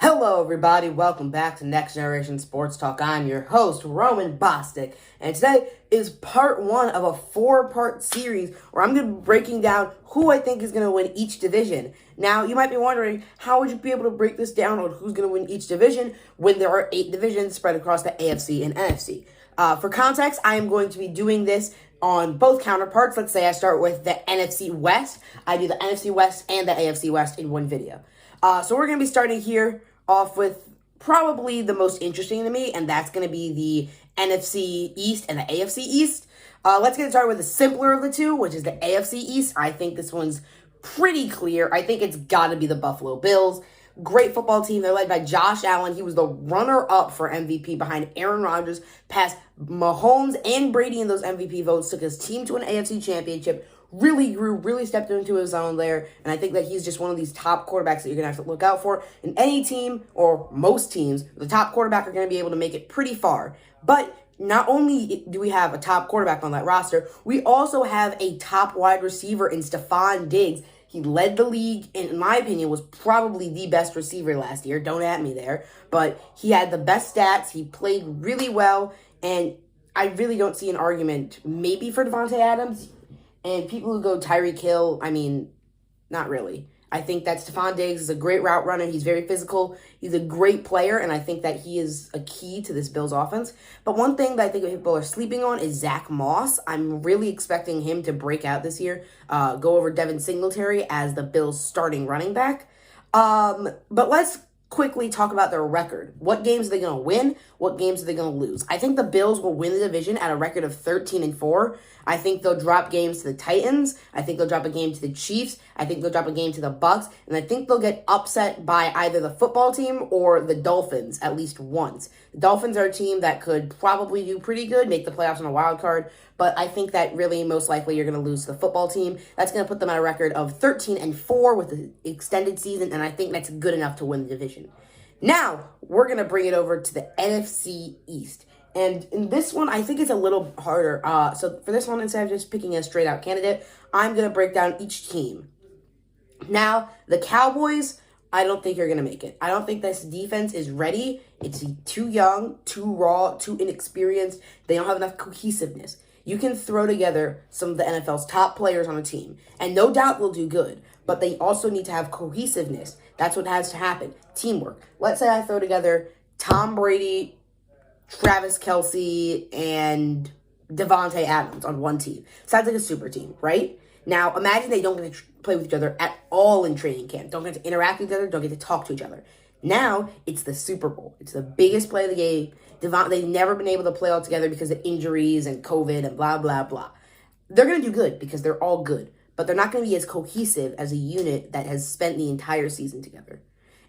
Hello, everybody. Welcome back to Next Generation Sports Talk. I'm your host, Roman Bostic, and today is part one of a four-part series where I'm going to be breaking down who I think is going to win each division. Now, you might be wondering, how would you be able to break this down on who's going to win each division when there are 8 divisions spread across the AFC and NFC? For context, I am going to be doing this on both counterparts. Let's say I start with the NFC West. I do the NFC West and the AFC West in one video. So we're going to be starting here off with probably the most interesting to me, and that's going to be the NFC East and the AFC East. Let's get started with the simpler of the two, which is the AFC East. I think this one's pretty clear. I think it's got to be the Buffalo Bills. Great football team. They're led by Josh Allen. He was the runner-up for MVP behind Aaron Rodgers, passed Mahomes and Brady in those MVP votes, took his team to an AFC championship, really grew, really stepped into his own there, and I think that he's just one of these top quarterbacks that you're going to have to look out for. In any team, or most teams, the top quarterback are going to be able to make it pretty far. But not only do we have a top quarterback on that roster, we also have a top wide receiver in Stephon Diggs. He led the league, and in my opinion, was probably the best receiver last year. Don't at me there. But he had the best stats. He played really well, and I really don't see an argument maybe for Davante Adams. And people who go Tyreek Hill, I mean, not really. I think that Stephon Diggs is a great route runner. He's very physical. He's a great player, and I think that he is a key to this Bills offense. But one thing that I think people are sleeping on is Zach Moss. I'm really expecting him to break out this year, go over Devin Singletary as the Bills' starting running back. But let's quickly talk about their record. What games are they going to win? What games are they going to lose? I think the Bills will win the division at a record of 13-4. I think they'll drop games to the Titans. I think they'll drop a game to the Chiefs. I think they'll drop a game to the Bucks. And I think they'll get upset by either the football team or the Dolphins at least once. The Dolphins are a team that could probably do pretty good, make the playoffs on a wild card. But I think that really most likely you're going to lose to the football team. That's going to put them at a record of 13-4 with the extended season. And I think that's good enough to win the division. Now, we're going to bring it over to the NFC East. And in this one, I think it's a little harder. So for this one, instead of just picking a straight-out candidate, I'm going to break down each team. Now, the Cowboys, I don't think you're going to make it. I don't think this defense is ready. It's too young, too raw, too inexperienced. They don't have enough cohesiveness. You can throw together some of the NFL's top players on a team, and no doubt they'll do good, but they also need to have cohesiveness. That's what has to happen. Teamwork. Let's say I throw together Tom Brady, Travis Kelce, and Davante Adams on one team. Sounds like a super team, right? Now, imagine they don't get to play with each other at all in training camp. Don't get to interact with each other. Don't get to talk to each other. Now, it's the Super Bowl. It's the biggest play of the game. They've never been able to play all together because of injuries and COVID and blah, blah, blah. They're going to do good because they're all good. But they're not going to be as cohesive as a unit that has spent the entire season together.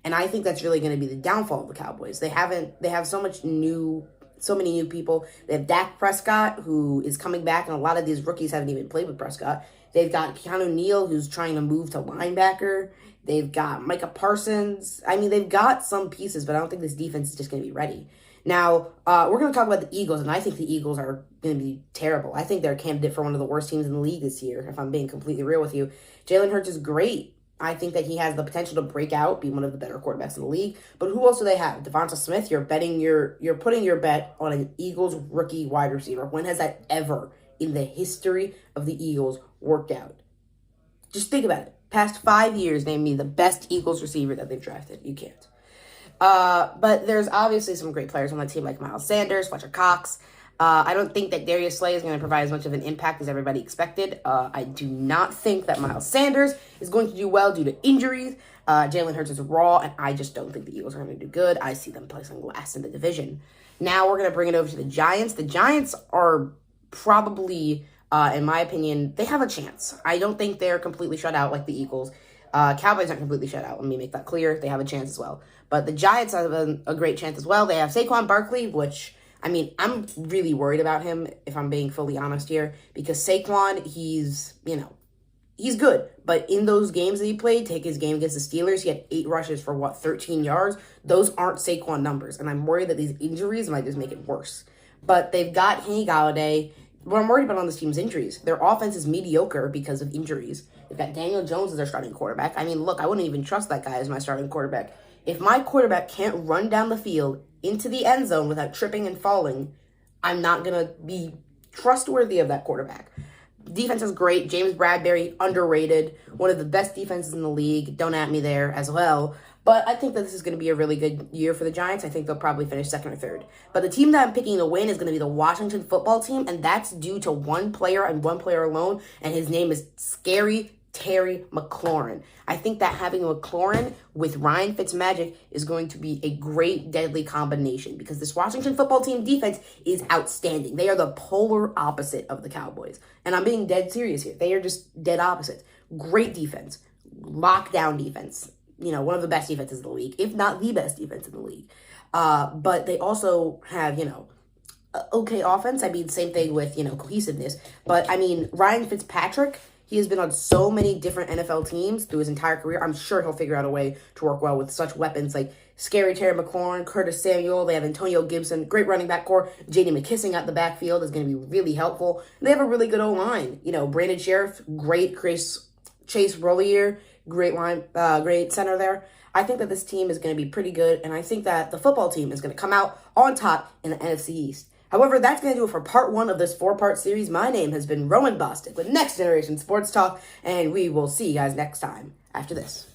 And I think that's really going to be the downfall of the Cowboys. They have so many new people. They have Dak Prescott, who is coming back, and a lot of these rookies haven't even played with Prescott. They've got Keanu Neal, who's trying to move to linebacker. They've got Micah Parsons. I mean, they've got some pieces, but I don't think this defense is just going to be ready. Now, we're going to talk about the Eagles, and I think the Eagles are going to be terrible. I think they're a candidate for one of the worst teams in the league this year, if I'm being completely real with you. Jalen Hurts is great. I think that he has the potential to break out, be one of the better quarterbacks in the league. But who else do they have? Devonta Smith, you're putting your bet on an Eagles rookie wide receiver. When has that ever in the history of the Eagles worked out? Just think about it. Past 5 years, name me the best Eagles receiver that they've drafted. You can't. But there's obviously some great players on the team like Miles Sanders, Fletcher Cox. I don't think that Darius Slay is going to provide as much of an impact as everybody expected. I do not think that Miles Sanders is going to do well due to injuries. Jalen Hurts is raw, and I just don't think the Eagles are going to do good. I see them placing last in the division. Now we're going to bring it over to the Giants. The Giants are probably, in my opinion, they have a chance. I don't think they're completely shut out like the Eagles. Cowboys aren't completely shut out. Let me make that clear. They have a chance as well. But the Giants have a great chance as well. They have Saquon Barkley, which, I mean, I'm really worried about him, if I'm being fully honest here, because Saquon, he's good. But in those games that he played, take his game against the Steelers, he had 8 rushes for, 13 yards? Those aren't Saquon numbers, and I'm worried that these injuries might just make it worse. But they've got Kenny Galladay. What I'm worried about on this team's injuries. Their offense is mediocre because of injuries. They've got Daniel Jones as their starting quarterback. I mean, look, I wouldn't even trust that guy as my starting quarterback If my quarterback can't run down the field into the end zone without tripping and falling, I'm not going to be trustworthy of that quarterback. Defense is great. James Bradbury, underrated. One of the best defenses in the league. Don't at me there as well. But I think that this is going to be a really good year for the Giants. I think they'll probably finish second or third. But the team that I'm picking to win is going to be the Washington football team, and that's due to one player and one player alone, and his name is Scary Terry McLaurin. I think that having McLaurin with Ryan Fitzmagic is going to be a great, deadly combination because this Washington football team defense is outstanding. They are the polar opposite of the Cowboys. And I'm being dead serious here. They are just dead opposites. Great defense. Lockdown defense. One of the best defenses in the league, if not the best defense in the league. But they also have, okay offense. I mean, same thing with, cohesiveness. But, Ryan Fitzpatrick, he has been on so many different NFL teams through his entire career. I'm sure he'll figure out a way to work well with such weapons like Scary Terry McLaurin, Curtis Samuel. They have Antonio Gibson, great running back core. J.D. McKissic at the backfield is going to be really helpful. And they have a really good O-line. Brandon Sheriff, great. Chase Rollier, great center there. I think that this team is going to be pretty good, and I think that the football team is going to come out on top in the NFC East. However, that's going to do it for part 1 of this 4-part series. My name has been Roman Bostic with Next Generation Sports Talk, and we will see you guys next time after this.